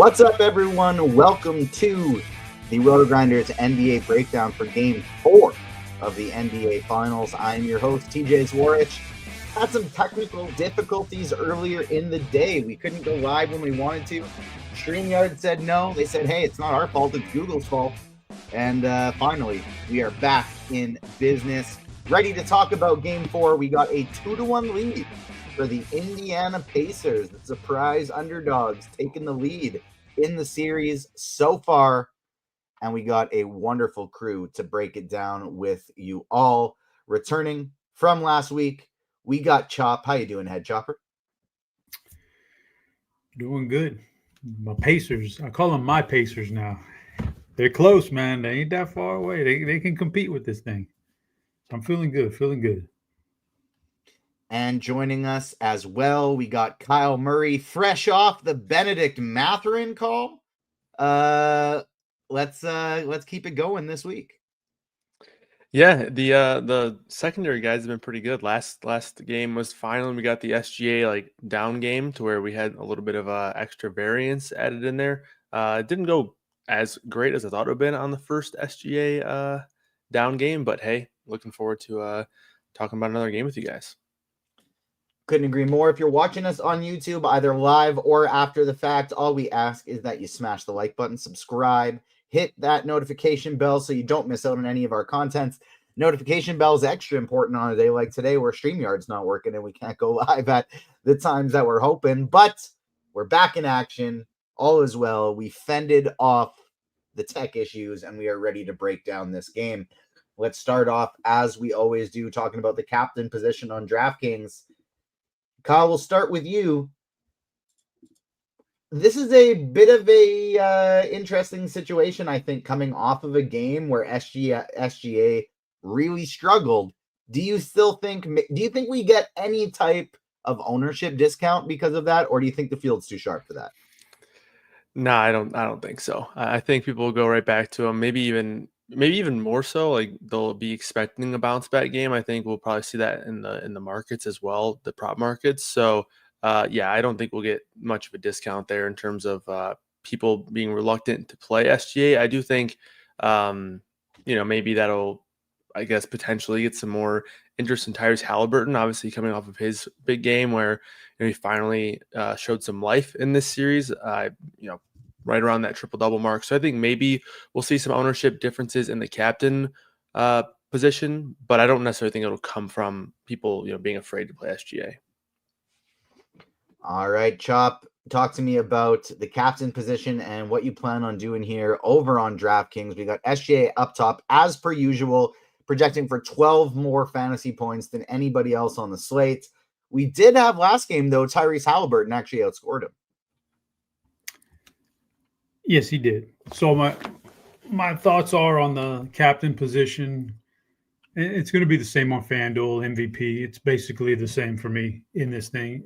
What's up, everyone? Welcome to the RotoGrinders NBA breakdown for Game 4 of the NBA Finals. I'm your host, TJ Zwarich. Had some technical difficulties earlier in the day. We couldn't go live when we wanted to. StreamYard said no. They said, hey, it's not our fault, it's Google's fault. And finally, we are back in business. Ready to talk about Game 4. We got a 2-1 lead for the Indiana Pacers. The surprise underdogs taking the lead in the series so far. And we got a wonderful crew to break it down with you all. Returning from last week, we got Chop. How you doing, Head Chopper? Doing good. My Pacers. I call them my Pacers now. They're close, man. They ain't that far away. They can compete with this thing. So I'm feeling good. And joining us as well, we got Kyle Murray, fresh off the Benedict Mathurin call. Let's keep it going this week. Yeah, the secondary guys have been pretty good. Last game was finally we got the SGA down game to where we had a little bit of extra variance added in there. It didn't go as great as I thought it would have been on the first SGA down game, but hey, looking forward to talking about another game with you guys. Couldn't agree more. If you're watching us on YouTube, either live or after the fact, all we ask is that you smash the like button, subscribe, hit that notification bell so you don't miss out on any of our contents. Notification bell is extra important on a day like today where StreamYard's not working and we can't go live at the times that we're hoping. But we're back in action. All is well. We fended off the tech issues and we are ready to break down this game. Let's start off, as we always do, talking about the captain position on DraftKings. Kyle, we'll start with you. This is a bit of a interesting situation, I think, coming off of a game where SGA really struggled. Do you think we get any type of ownership discount because of that, or do you think the field's too sharp for that? No, I don't think so. I think people will go right back to him. Maybe even more so. Like they'll be expecting a bounce back game. I think we'll probably see that in the markets as well, the prop markets. So yeah, I don't think we'll get much of a discount there in terms of people being reluctant to play SGA. I do think maybe that'll, I guess, potentially get some more interest in Tyrese Halliburton, obviously coming off of his big game where he finally showed some life in this series. Right around that triple-double mark. So I think maybe we'll see some ownership differences in the captain position, but I don't necessarily think it'll come from people, being afraid to play SGA. All right, Chop, talk to me about the captain position and what you plan on doing here over on DraftKings. We got SGA up top, as per usual, projecting for 12 more fantasy points than anybody else on the slate. We did have last game, though, Tyrese Halliburton actually outscored him. Yes, he did. So my thoughts are on the captain position. It's going to be the same on FanDuel, MVP. It's basically the same for me in this thing.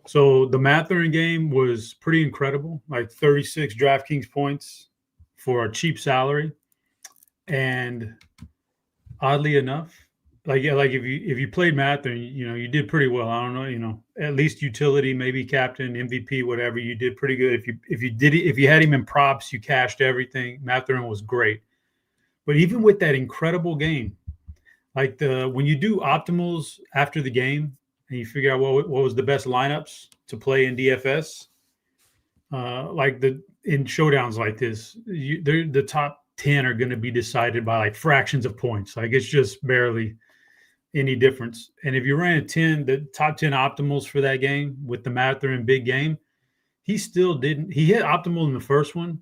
So the Mathurin game was pretty incredible, like 36 DraftKings points for a cheap salary. And oddly enough, like if you played Mathurin, you did pretty well. I don't know, at least utility, maybe captain, MVP, whatever, you did pretty good. If you had him in props, you cashed everything. Mathurin was great. But even with that incredible game, like when you do optimals after the game and you figure out what was the best lineups to play in DFS, in showdowns like this, the top 10 are going to be decided by like fractions of points. Like it's just barely any difference. And if you ran the top 10 optimals for that game with the Mathurin big game, he still didn't. He hit optimal in the first one,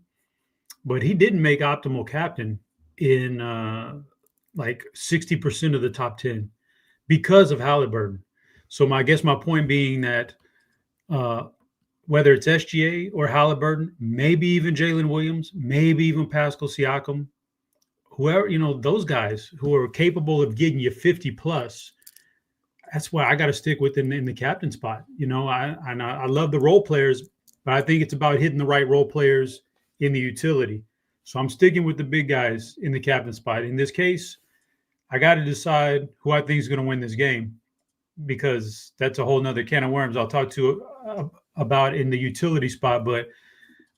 but he didn't make optimal captain in 60% of the top 10 because of Halliburton. So my point being that whether it's SGA or Halliburton, maybe even Jalen Williams, maybe even Pascal Siakam, whoever, those guys who are capable of getting you 50 plus, that's why I got to stick with in the captain spot. I love the role players, but I think it's about hitting the right role players in the utility. So I'm sticking with the big guys in the captain spot. In this case, I got to decide who I think is going to win this game, because that's a whole nother can of worms I'll talk to about in the utility spot. But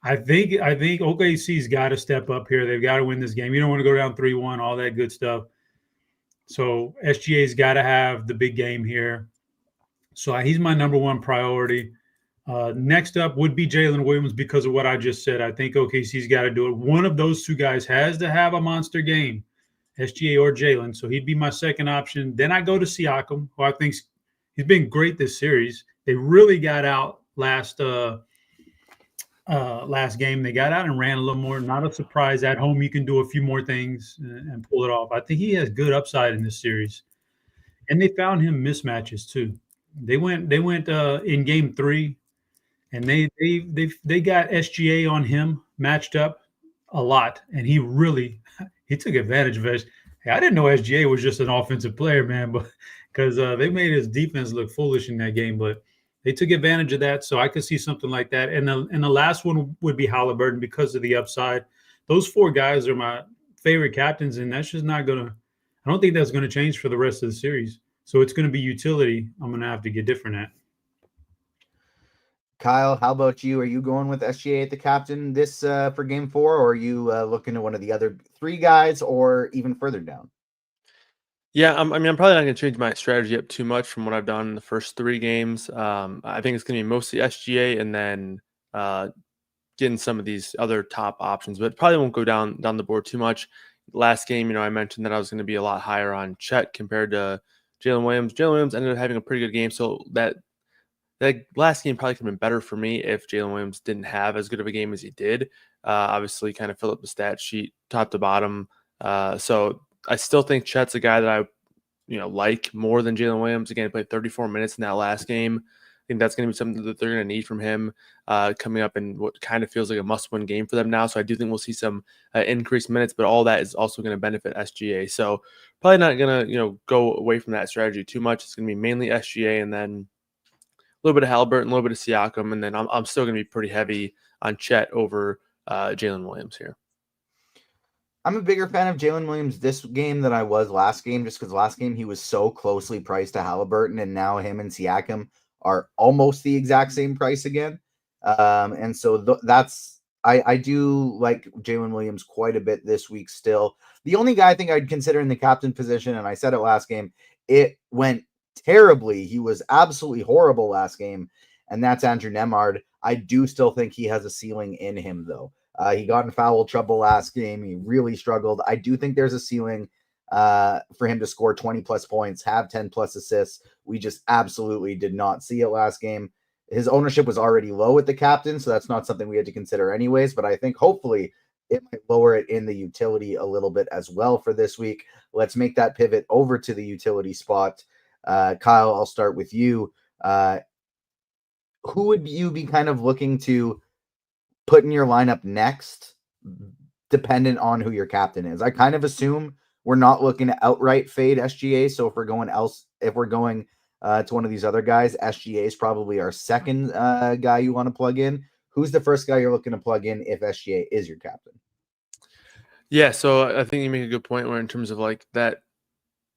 I think OKC's got to step up here. They've got to win this game. You don't want to go down 3-1, all that good stuff. So SGA's got to have the big game here. So he's my number one priority. Next up would be Jalen Williams because of what I just said. I think OKC's got to do it. One of those two guys has to have a monster game, SGA or Jalen. So he'd be my second option. Then I go to Siakam, who I think he's been great this series. They really got out last game. They got out and ran a little more. Not a surprise. At home, you can do a few more things and pull it off. I think he has good upside in this series. And they found him mismatches too. They went in game 3, and they got SGA on him matched up a lot, and he took advantage of it. Hey, I didn't know SGA was just an offensive player, man, but because they made his defense look foolish in that game, but they took advantage of that. So I could see something like that. And the last one would be Halliburton because of the upside. Those 4 guys are my favorite captains, and that's just not gonna. I don't think that's going to change for the rest of the series. So it's going to be utility I'm going to have to get different at. Kyle, how about you? Are you going with SGA at the captain this for game 4, or are you looking at one of the other 3 guys, or even further down? Yeah, I'm probably not going to change my strategy up too much from what I've done in the first 3 games. I think it's going to be mostly SGA and then getting some of these other top options, but probably won't go down the board too much. Last game, I mentioned that I was going to be a lot higher on Chet compared to Jalen Williams. Jalen Williams ended up having a pretty good game, so that last game probably could have been better for me if Jalen Williams didn't have as good of a game as he did. Obviously, kind of fill up the stat sheet top to bottom. So I still think Chet's a guy that I like more than Jalen Williams. Again, he played 34 minutes in that last game. I think that's going to be something that they're going to need from him coming up in what kind of feels like a must-win game for them now. So I do think we'll see some increased minutes, but all that is also going to benefit SGA. So probably not going to go away from that strategy too much. It's going to be mainly SGA and then a little bit of Halliburton, a little bit of Siakam, and then I'm still going to be pretty heavy on Chet over Jalen Williams here. I'm a bigger fan of Jalen Williams this game than I was last game, just because last game he was so closely priced to Halliburton, and now him and Siakam are almost the exact same price again. And so I do like Jalen Williams quite a bit this week still. The only guy I think I'd consider in the captain position, and I said it last game, it went terribly. He was absolutely horrible last game, and that's Andrew Nemhard. I do still think he has a ceiling in him, though. He got in foul trouble last game. He really struggled. I do think there's a ceiling for him to score 20 plus points, have 10 plus assists. We just absolutely did not see it last game. His ownership was already low at the captain, so that's not something we had to consider anyways, but I think hopefully it might lower it in the utility a little bit as well for this week. Let's make that pivot over to the utility spot. Kyle, I'll start with you. Who would you be kind of looking to put in your lineup next, dependent on who your captain is? I kind of assume we're not looking to outright fade SGA. So if we're going to one of these other guys, SGA is probably our second guy you want to plug in. Who's the first guy you're looking to plug in if SGA is your captain? Yeah, so I think you make a good point where in terms of like that,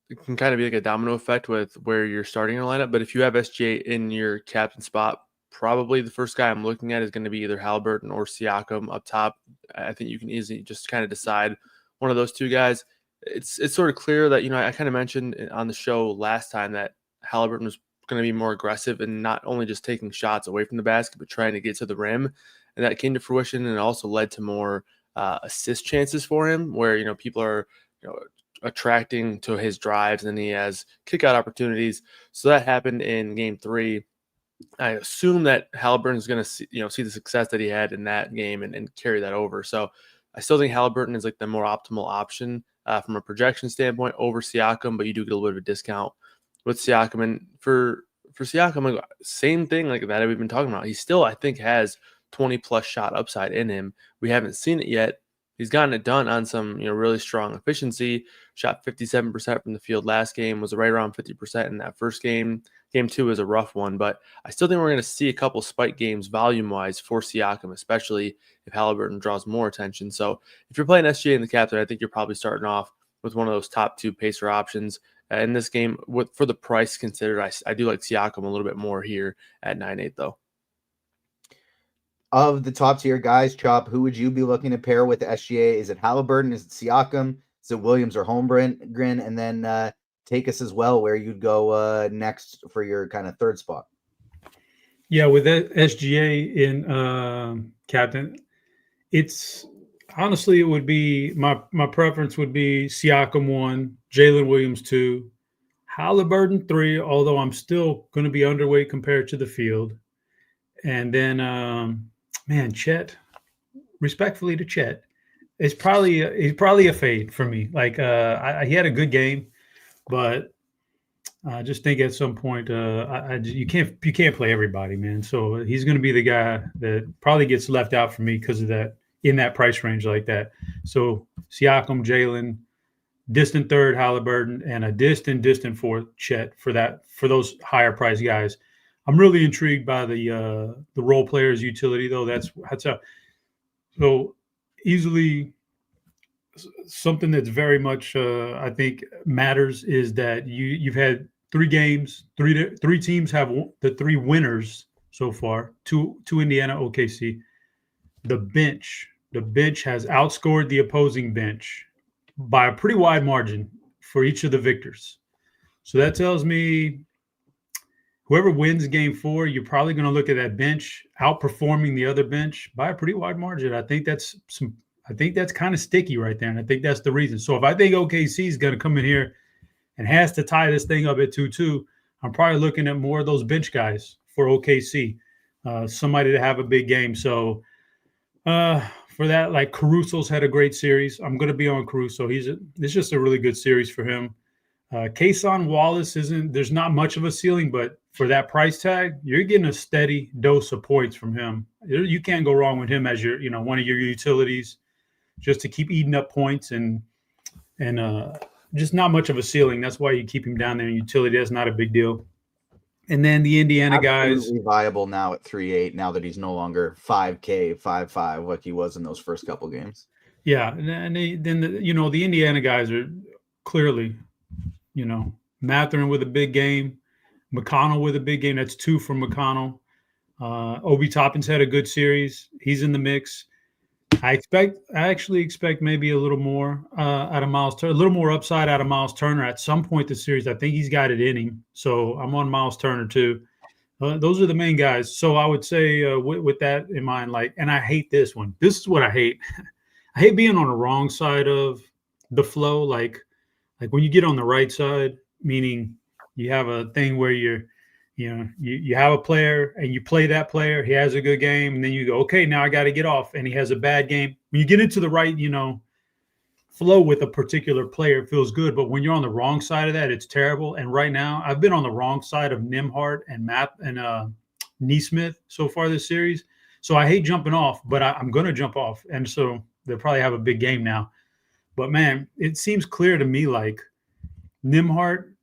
it can kind of be like a domino effect with where you're starting your lineup. But if you have SGA in your captain spot, probably the first guy I'm looking at is going to be either Halliburton or Siakam up top. I think you can easily just kind of decide one of those 2 guys. It's sort of clear that, I kind of mentioned on the show last time that Halliburton was going to be more aggressive and not only just taking shots away from the basket, but trying to get to the rim. And that came to fruition and also led to more assist chances for him where, people are, attracting to his drives and he has kick out opportunities. So that happened in game 3. I assume that Halliburton is going to see the success that he had in that game and carry that over. So I still think Halliburton is like the more optimal option from a projection standpoint over Siakam, but you do get a little bit of a discount with Siakam. And for Siakam, like, same thing like that we've been talking about. He still, I think, has 20 plus shot upside in him. We haven't seen it yet. He's gotten it done on some, really strong efficiency. Shot 57% from the field last game, was right around 50% in that first game. Game 2 is a rough one, but I still think we're going to see a couple spike games volume-wise for Siakam, especially if Halliburton draws more attention. So if you're playing SGA in the captain, I think you're probably starting off with one of those top 2 pacer options. In this game, for the price considered, I do like Siakam a little bit more here at 9.8 though. of the top tier guys, Chop, who would you be looking to pair with SGA? Is it Halliburton? Is it Siakam? Is it Williams or Holmgren? And then take us as well where you'd go next for your kind of third spot. Yeah, with that SGA in captain, it's honestly it would be my preference would be Siakam 1, Jalen Williams 2, Halliburton 3, although I'm still going to be underweight compared to the field. And then, Chet, respectfully to Chet, he's probably a fade for me. Like he had a good game, but I just think at some point you can't play everybody, man. So he's going to be the guy that probably gets left out for me because of that in that price range like that. So Siakam, Jalen, distant third Halliburton, and a distant fourth Chet for those higher price guys. I'm really intrigued by the role players utility though. That's so easily something that's very much I think matters is that you've had 3 games, three teams have the 3 winners so far. Two Indiana, OKC. The bench has outscored the opposing bench by a pretty wide margin for each of the victors. So that tells me whoever wins game 4, you're probably going to look at that bench outperforming the other bench by a pretty wide margin. I think that's kind of sticky right there, and I think that's the reason. So if I think OKC is going to come in here and has to tie this thing up at 2-2, I'm probably looking at more of those bench guys for OKC, somebody to have a big game. So for that, like Caruso's had a great series. I'm going to be on Caruso. It's just a really good series for him. Kason Wallace there's not much of a ceiling, but for that price tag, you're getting a steady dose of points from him. You can't go wrong with him as one of your utilities, just to keep eating up points and just not much of a ceiling. That's why you keep him down there in utility. That's not a big deal. And then the Indiana guys, absolutely viable now at 3.8. Now that he's no longer 5K 5.5 like he was in those first couple games. Yeah, and the Indiana guys are clearly, Mathurin with a big game, McConnell with a big game. That's 2 from McConnell. Obi Toppin's had a good series. He's in the mix. I actually expect maybe a little more out of Miles Turner, a little more upside out of Miles Turner at some point this series. I think he's got it in him. So I'm on Miles Turner too. Those are the main guys. So I would say with that in mind, and I hate this one. This is what I hate. I hate being on the wrong side of the flow. Like when you get on the right side, meaning you have a thing where you have a player and you play that player, he has a good game, and then you go, okay, now I got to get off, and he has a bad game. When you get into the right, flow with a particular player, it feels good. But when you're on the wrong side of that, it's terrible. And right now, I've been on the wrong side of Nimhart and Neesmith so far this series. So I hate jumping off, but I'm going to jump off. And so they'll probably have a big game now. But, man, it seems clear to me like Nimhart,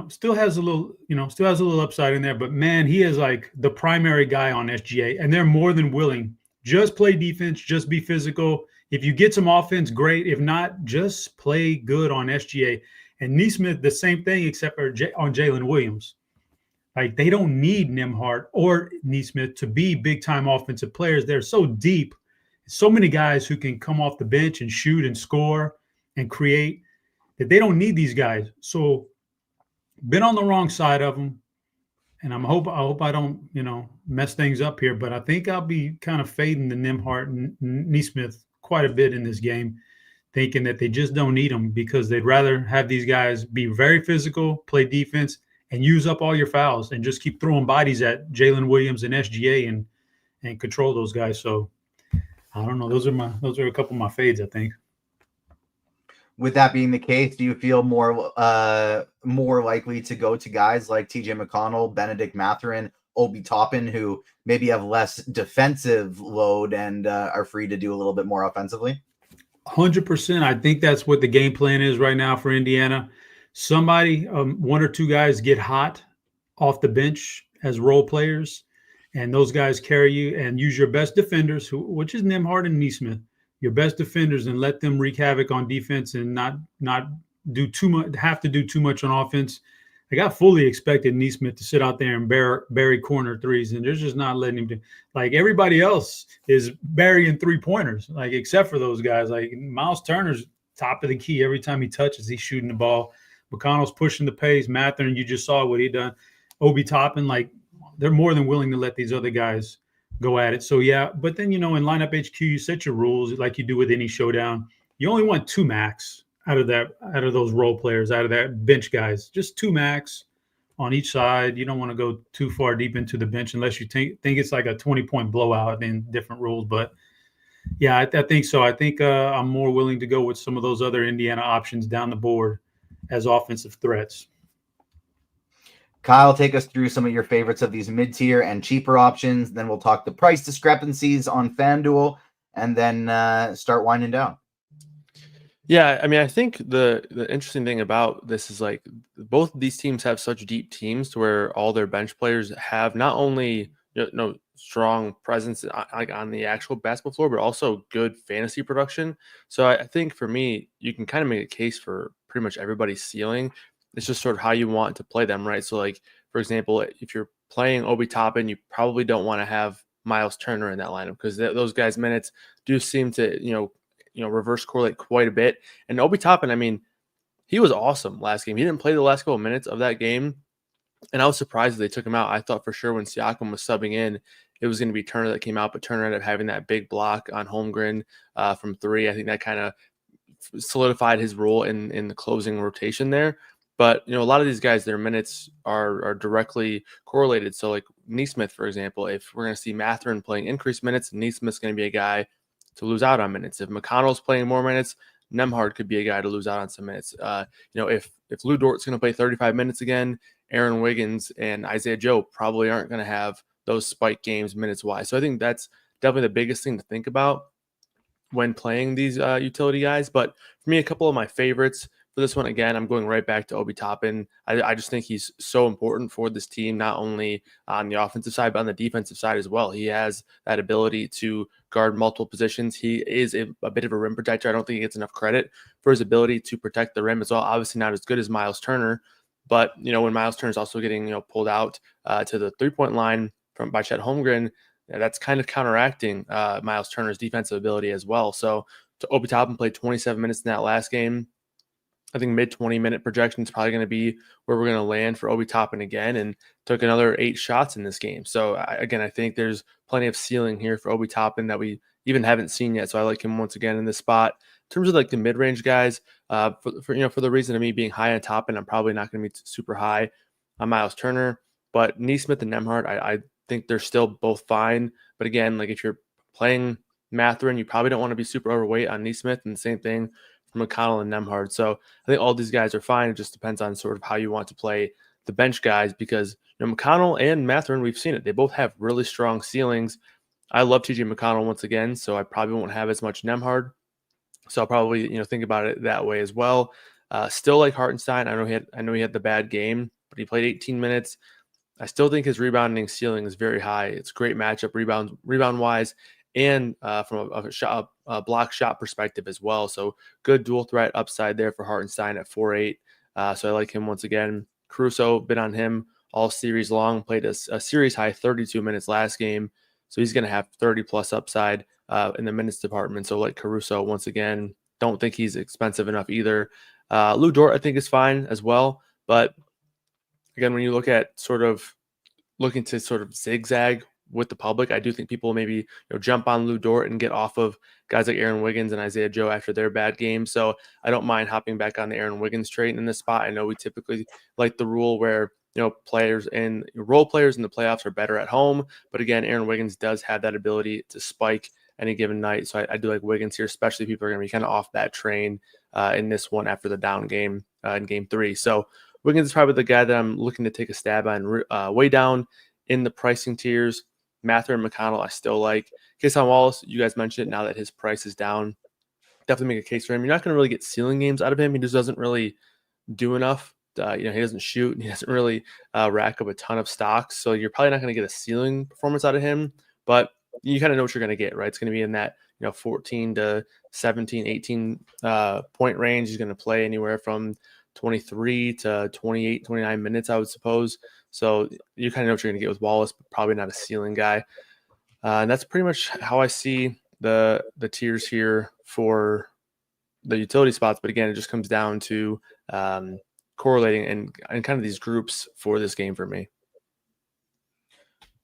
still has a little upside in there, but man, he is like the primary guy on SGA, and they're more than willing. Just play defense, just be physical. If you get some offense, great. If not, just play good on SGA. And Neesmith, the same thing, except for on Jalen Williams. Like, they don't need Nimhart or Neesmith to be big-time offensive players. They're so deep. So many guys who can come off the bench and shoot and score and create that they don't need these guys. So been on the wrong side of them, and I hope I don't mess things up here, but I think I'll be kind of fading the Nimhart and Neesmith quite a bit in this game, thinking that they just don't need them because they'd rather have these guys be very physical, play defense, and use up all your fouls and just keep throwing bodies at Jalen Williams and SGA and control those guys. So I don't know. Those are a couple of my fades, I think. With that being the case, do you feel more likely to go to guys like TJ McConnell, Benedict Mathurin, Obi Toppin, who maybe have less defensive load and are free to do a little bit more offensively? 100%. I think that's what the game plan is right now for Indiana. Somebody, 1 or 2 guys get hot off the bench as role players, and those guys carry you, and use your best defenders, which is Nimhart and Neesmith. Your best defenders, and let them wreak havoc on defense and not do too much, have to do too much on offense. Like I fully expected Neesmith to sit out there and bury corner threes, and they're just not letting him do. Like everybody else is burying 3-pointers, like except for those guys. Like Miles Turner's top of the key every time he touches, he's shooting the ball. McConnell's pushing the pace. Mathurin, you just saw what he done. Obi Toppin, like they're more than willing to let these other guys go at it. So yeah, but then in lineup HQ, you set your rules like you do with any showdown. You only want 2 max out of those role players, out of that bench guys, just 2 max on each side. You don't want to go too far deep into the bench unless you think it's like a 20-point blowout in different rules. But yeah, I think so. I think I'm more willing to go with some of those other Indiana options down the board as offensive threats. Kyle, take us through some of your favorites of these mid-tier and cheaper options. Then we'll talk the price discrepancies on FanDuel, and then start winding down. Yeah, I mean, I think the interesting thing about this is like both of these teams have such deep teams to where all their bench players have not only strong presence like on the actual basketball floor, but also good fantasy production. So I think for me, you can kind of make a case for pretty much everybody's ceiling. It's just sort of how you want to play them, right? So like, for example, if you're playing Obi Toppin, you probably don't want to have Miles Turner in that lineup because those guys' minutes do seem to, reverse correlate quite a bit. And Obi Toppin, I mean, he was awesome last game. He didn't play the last couple of minutes of that game, and I was surprised that they took him out. I thought for sure when Siakam was subbing in, it was going to be Turner that came out, but Turner ended up having that big block on Holmgren from 3. I think that kind of solidified his role in the closing rotation there. But a lot of these guys, their minutes are directly correlated. So like Neesmith, for example, if we're going to see Mathurin playing increased minutes, Neesmith's going to be a guy to lose out on minutes. If McConnell's playing more minutes, Nembhard could be a guy to lose out on some minutes. If Lou Dort's going to play 35 minutes again, Aaron Wiggins and Isaiah Joe probably aren't going to have those spike games minutes wise. So I think that's definitely the biggest thing to think about when playing these utility guys. But for me, a couple of my favorites for this one, again, I'm going right back to Obi Toppin. I just think he's so important for this team, not only on the offensive side, but on the defensive side as well. He has that ability to guard multiple positions. He is a bit of a rim protector. I don't think he gets enough credit for his ability to protect the rim as well. Obviously not as good as Miles Turner, but when Miles Turner is also getting pulled out to the 3-point line by Chet Holmgren, that's kind of counteracting Miles Turner's defensive ability as well. So Obi Toppin played 27 minutes in that last game. I think mid 20-minute projection is probably going to be where we're going to land for Obi Toppin again, and took another 8 shots in this game. So I think there's plenty of ceiling here for Obi Toppin that we even haven't seen yet. So I like him once again in this spot. In terms of like the mid-range guys, for the reason of me being high on Toppin, I'm probably not going to be super high on Miles Turner, but Neesmith and Nembhard, I think they're still both fine. But again, like if you're playing Mathurin, you probably don't want to be super overweight on Neesmith, and the same thing for McConnell and Nembhard. So I think all these guys are fine. It just depends on sort of how you want to play the bench guys, because McConnell and Mathurin, we've seen it. They both have really strong ceilings. I love TJ McConnell once again, so I probably won't have as much Nembhard. So I'll probably think about it that way as well. Still like Hartenstein. I know he had the bad game, but he played 18 minutes. I still think his rebounding ceiling is very high. It's a great matchup rebound wise, and from a block shot perspective as well. So good dual threat upside there for Hartenstein at 4.8. So I like him once again. Caruso, been on him all series long, played a series high 32 minutes last game. So he's going to have 30 plus upside in the minutes department. So like Caruso, once again, don't think he's expensive enough either. Lou Dort, I think, is fine as well. But again, when you look at sort of looking to sort of zigzag with the public, I do think people maybe jump on Lou Dort and get off of guys like Aaron Wiggins and Isaiah Joe after their bad games. So I don't mind hopping back on the Aaron Wiggins train in this spot. I know we typically like the rule where players and role players in the playoffs are better at home, but again, Aaron Wiggins does have that ability to spike any given night. So I do like Wiggins here, especially people are going to be kind of off that train in this one after the down game in game 3. So Wiggins is probably the guy that I'm looking to take a stab on way down in the pricing tiers. Mathurin and McConnell, I still like. Keyshawn Wallace, you guys mentioned it, now that his price is down. Definitely make a case for him. You're not going to really get ceiling games out of him. He just doesn't really do enough. He doesn't shoot, and he doesn't really rack up a ton of stocks. So you're probably not going to get a ceiling performance out of him, but you kind of know what you're going to get, right? It's going to be in that 14 to 17, 18 point range. He's going to play anywhere from 23 to 28, 29 minutes, I would suppose. So you kind of know what you're going to get with Wallace, but probably not a ceiling guy. And that's pretty much how I see the tiers here for the utility spots. But again, it just comes down to correlating and kind of these groups for this game for me.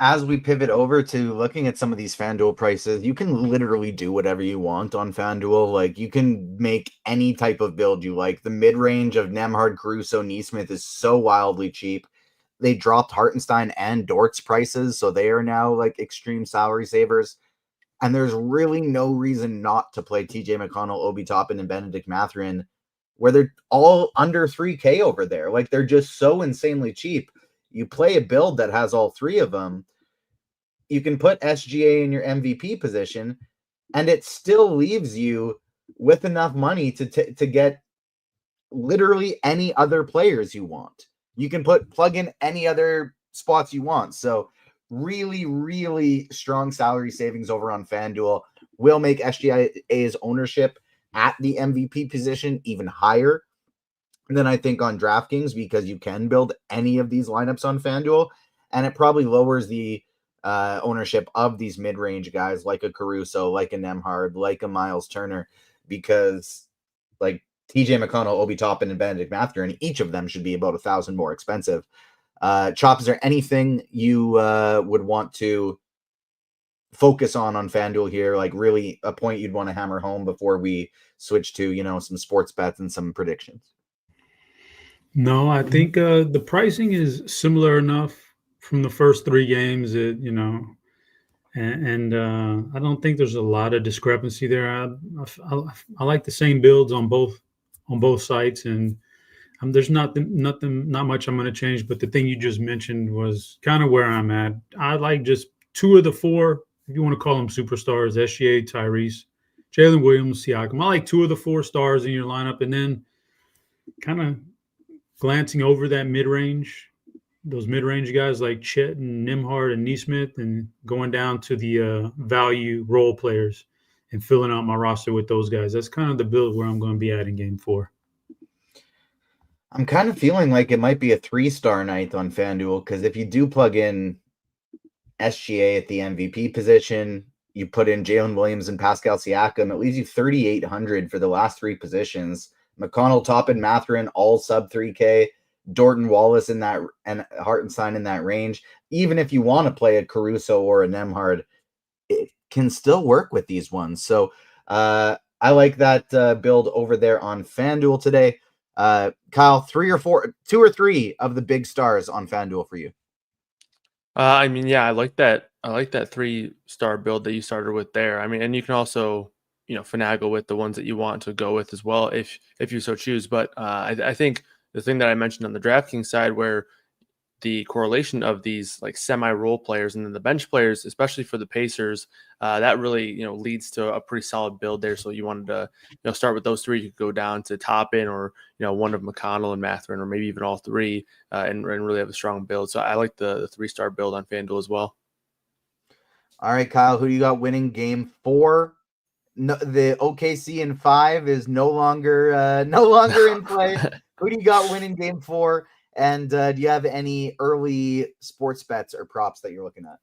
As we pivot over to looking at some of these FanDuel prices, you can literally do whatever you want on FanDuel. Like, you can make any type of build you like. The mid-range of Nemhard, Caruso, Neesmith is so wildly cheap. They dropped Hartenstein and Dort's prices, so they are now like extreme salary savers. And there's really no reason not to play TJ McConnell, Obi Toppin, and Benedict Mathurin, where they're all under 3K over there. Like, they're just so insanely cheap. You play a build that has all three of them, you can put SGA in your MVP position, and it still leaves you with enough money to get literally any other players you want. You can plug in any other spots you want. So really, really strong salary savings over on FanDuel will make SGA's ownership at the MVP position even higher than I think on DraftKings, because you can build any of these lineups on FanDuel, and it probably lowers the ownership of these mid-range guys like a Caruso, like a Nemhard, like a Miles Turner, because like TJ McConnell, Obi Toppin, and Benedict Mathurin, each of them should be about $1,000 more expensive. Chop, is there anything you would want to focus on FanDuel here, like really a point you'd want to hammer home before we switch to, some sports bets and some predictions? No, I think the pricing is similar enough from the first three games that, and I don't think there's a lot of discrepancy there. I like the same builds on both sites, and there's not much I'm going to change. But the thing you just mentioned was kind of where I'm at. I like just two of the four, if you want to call them superstars: SGA, Tyrese, Jalen Williams, Siakam. I like two of the four stars in your lineup, and then kind of glancing over that mid-range, those mid-range guys like Chet and Nembhard and Neesmith, and going down to the value role players and filling out my roster with those guys. That's kind of the build where I'm going to be at in game 4. I'm kind of feeling like it might be a 3-star night on FanDuel, because if you do plug in SGA at the MVP position, you put in Jalen Williams and Pascal Siakam, it leaves you 3,800 for the last three positions. McConnell, Toppin, Mathurin, all sub 3K. Dort and Wallace in that, and Hartenstein in that range. Even if you want to play a Caruso or a Nemhard, it can still work with these ones. So I like that build over there on FanDuel today. Kyle, two or three of the big stars on FanDuel for you? I like that 3-star build that you started with there. And you can also, finagle with the ones that you want to go with as well, if you so choose. But I think the thing that I mentioned on the DraftKings side, where the correlation of these like semi-role players and then the bench players, especially for the Pacers, that really, leads to a pretty solid build there. So you wanted to, start with those three. You could go down to Toppin, or, one of McConnell and Mathurin, or maybe even all three, and really have a strong build. So I like the 3-star build on FanDuel as well. All right, Kyle, who do you got winning game 4? No, the OKC in 5 is no longer in play. Who do you got winning game 4? And do you have any early sports bets or props that you're looking at?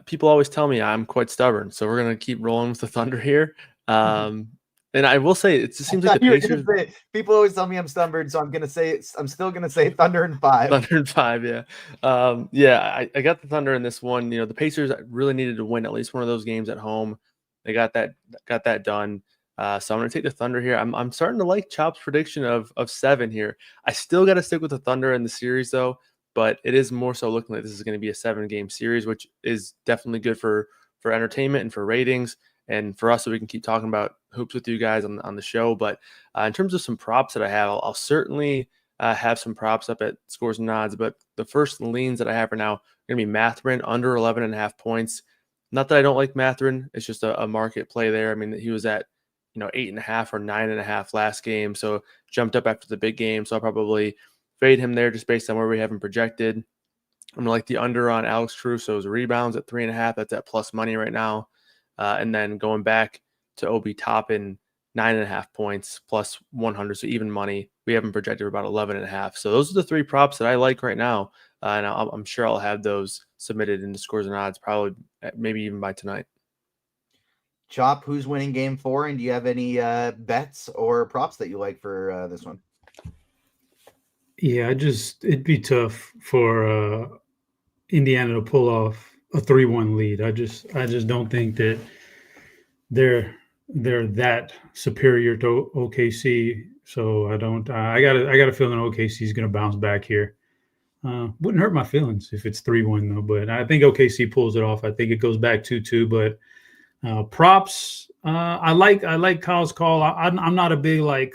People always tell me I'm quite stubborn, so we're gonna keep rolling with the Thunder here. And I will say, it just seems like the Pacers. People always tell me I'm stubborn, so I'm still gonna say Thunder in 5. Thunder in 5, yeah. I got the Thunder in this one. The Pacers really needed to win at least one of those games at home. They got that done. So I'm going to take the Thunder here. I'm starting to like Chop's prediction of 7 here. I still got to stick with the Thunder in the series, though, but it is more so looking like this is going to be a 7-game series, which is definitely good for entertainment and for ratings, and for us, so we can keep talking about hoops with you guys on the show. But in terms of some props that I have, I'll certainly have some props up at Scores and Odds. But the first leans that I have for now are going to be Mathurin under 11.5 points. Not that I don't like Mathurin. It's just a market play there. He was at 8.5 or 9.5 last game, so jumped up after the big game. So I'll probably fade him there just based on where we have him projected. I'm gonna like the under on Alex Caruso's rebounds at 3.5. That's at plus money right now. And then going back to Obi Toppin, 9.5 points plus 100. So even money. We have him projected for about 11.5. So those are the three props that I like right now. And I'm sure I'll have those submitted into Scores and Odds probably maybe even by tonight. Chop, who's winning game 4? And do you have any bets or props that you like for this one? Yeah, it'd be tough for Indiana to pull off a 3-1 lead. I just don't think that they're that superior to OKC. So I got a feeling OKC is going to bounce back here. Wouldn't hurt my feelings if it's 3-1 though, but I think OKC pulls it off. I think it goes back 2-2, but props, I like Kyle's call. I'm not a big like,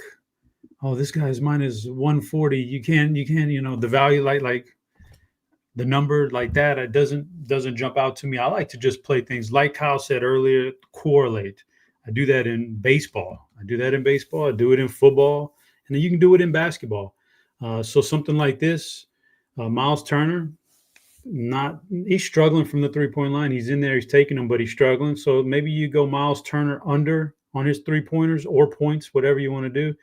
oh, this guy's minus 140. You can the value like the number like that, it doesn't jump out to me. I like to just play things like Kyle said earlier, correlate. I do that in baseball. I do it in football, and then you can do it in basketball. So something like this, Miles Turner, he's struggling from the 3-point line. He's in there, he's taking them, but he's struggling. So maybe you go Miles Turner under on his 3-pointers or points, whatever you want to do.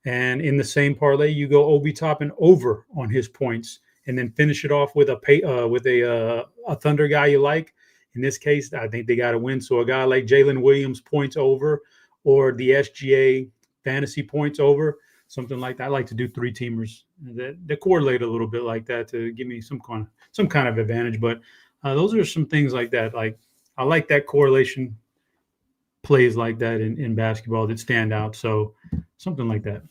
And in the same parlay, you go Obi Toppin over on his points, and then finish it off with a Thunder guy you like. In this case, I think they got to win. So a guy like Jalen Williams points over, or the SGA fantasy points over, something like that. I like to do 3-teamers that correlate a little bit like that to give me some kind of advantage. But those are some things like that. Like I like that correlation plays like that in basketball that stand out. So something like that.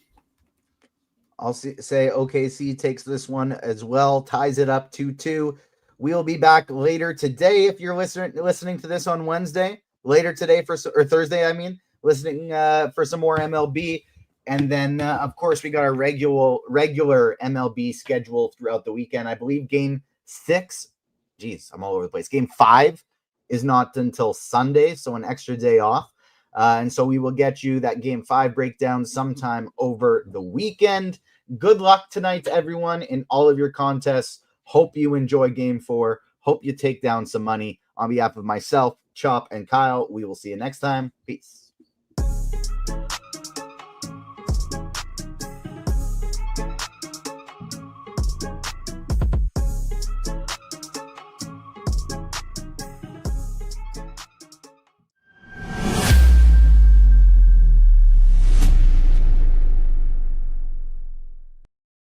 I'll say OKC takes this one as well, ties it up 2-2. We'll be back later today if you're listening to this on Wednesday. Later today or Thursday, I mean, listening for some more MLB. And then, of course, we got our regular MLB schedule throughout the weekend. I believe Game 6, I'm all over the place. Game 5 is not until Sunday, so an extra day off. And so we will get you that Game 5 breakdown sometime over the weekend. Good luck tonight to everyone in all of your contests. Hope you enjoy Game 4. Hope you take down some money. On behalf of myself, Chop, and Kyle, we will see you next time. Peace.